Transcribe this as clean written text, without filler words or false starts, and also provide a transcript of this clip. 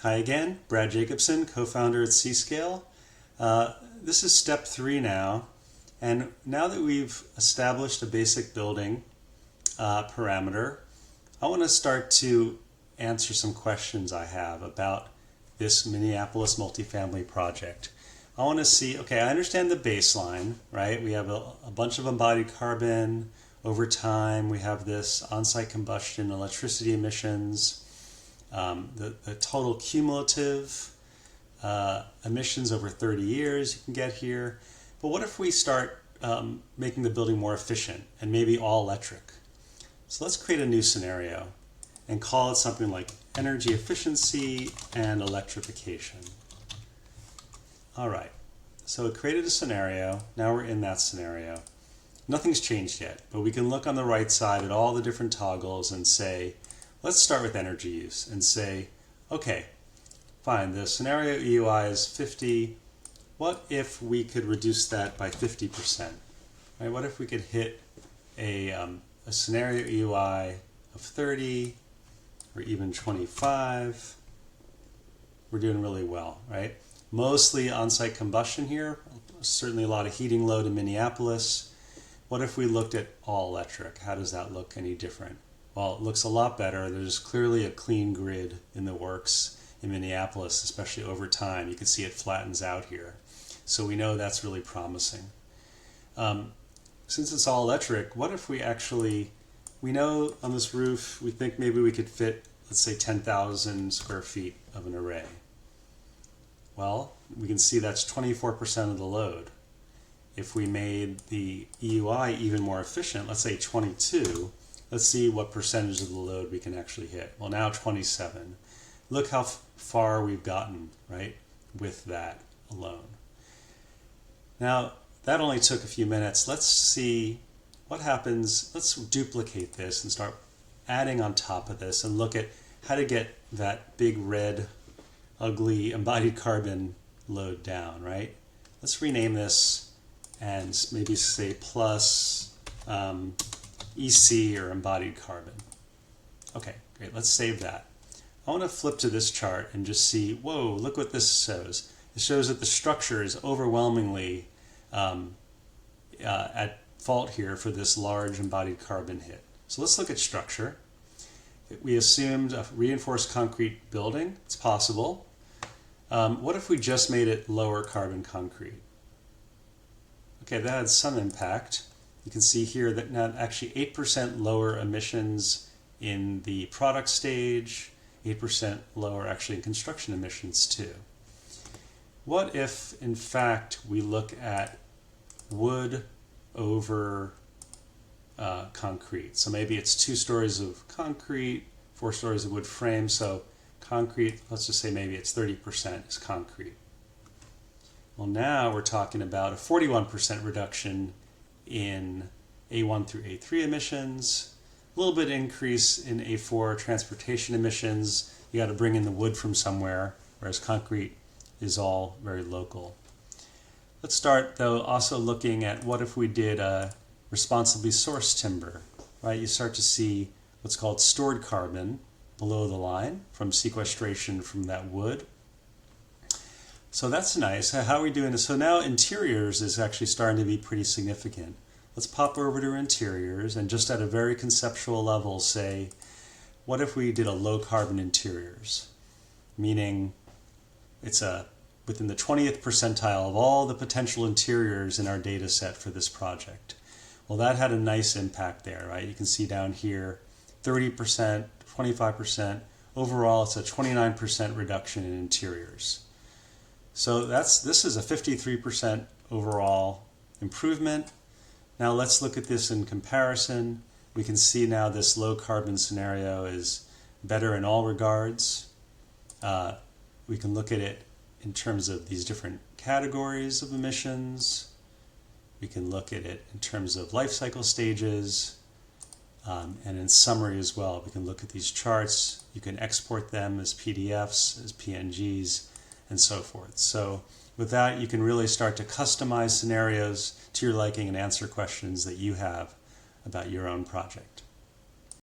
Hi again, Brad Jacobson, co-founder at C-Scale. This is step 3 now, and now that we've established a basic building parameter, I want to start to answer some questions I have about this Minneapolis multifamily project. I want to see, okay, I understand the baseline, right? We have a bunch of embodied carbon. Over time, we have this on-site combustion, electricity emissions, the total cumulative emissions over 30 years you can get here. But what if we start making the building more efficient and maybe all electric? So let's create a new scenario and call it something like energy efficiency and electrification. All right, so it created a scenario. Now we're in that scenario. Nothing's changed yet, but we can look on the right side at all the different toggles and say, let's start with energy use and say, okay, fine, the scenario EUI is 50. What if we could reduce that by 50%? Right? What if we could hit a scenario EUI of 30 or even 25? We're doing really well, right? Mostly on-site combustion here, certainly a lot of heating load in Minneapolis. What if we looked at all electric? How does that look any different? Well, it looks a lot better. There's clearly a clean grid in the works in Minneapolis, especially over time. You can see it flattens out here. So we know that's really promising. Since it's all electric, what if we know on this roof, we think maybe we could fit, let's say 10,000 square feet of an array. Well, we can see that's 24% of the load. If we made the EUI even more efficient, let's say 22, let's see what percentage of the load we can actually hit. Well, now 27. Look how far we've gotten, right, with that alone. Now, that only took a few minutes. Let's see what happens. Let's duplicate this and start adding on top of this and look at how to get that big red, ugly embodied carbon load down, right? Let's rename this and maybe say plus EC or embodied carbon. Okay, great, let's save that. I want to flip to this chart and just see, whoa, look what this shows. It shows that the structure is overwhelmingly at fault here for this large embodied carbon hit. So let's look at structure. We assumed a reinforced concrete building. It's possible. What if we just made it lower carbon concrete? Okay, that had some impact. You can see here that now actually 8% lower emissions in the product stage, 8% lower actually in construction emissions too. What if, in fact, we look at wood over concrete? So maybe it's 2 stories of concrete, 4 stories of wood frame. So concrete, let's just say maybe it's 30% is concrete. Well, now we're talking about a 41% reduction in A1 through A3 emissions, a little bit increase in A4 transportation emissions. You got to bring in the wood from somewhere, whereas concrete is all very local. Let's start, though, also looking at what if we did a responsibly sourced timber, right? You start to see what's called stored carbon below the line from sequestration from that wood. So that's nice. How are we doing this? So now interiors is actually starting to be pretty significant. Let's pop over to interiors and just at a very conceptual level say, what if we did a low carbon interiors? Meaning it's within the 20th percentile of all the potential interiors in our data set for this project. Well, that had a nice impact there, right? You can see down here 30%, 25%. Overall, it's a 29% reduction in interiors. So this is a 53% overall improvement. Now let's look at this in comparison. We can see now this low carbon scenario is better in all regards. We can look at it in terms of these different categories of emissions. We can look at it in terms of life cycle stages, and in summary as well. We can look at these charts. You can export them as PDFs, as PNGs, and so forth. So with that, you can really start to customize scenarios to your liking and answer questions that you have about your own project.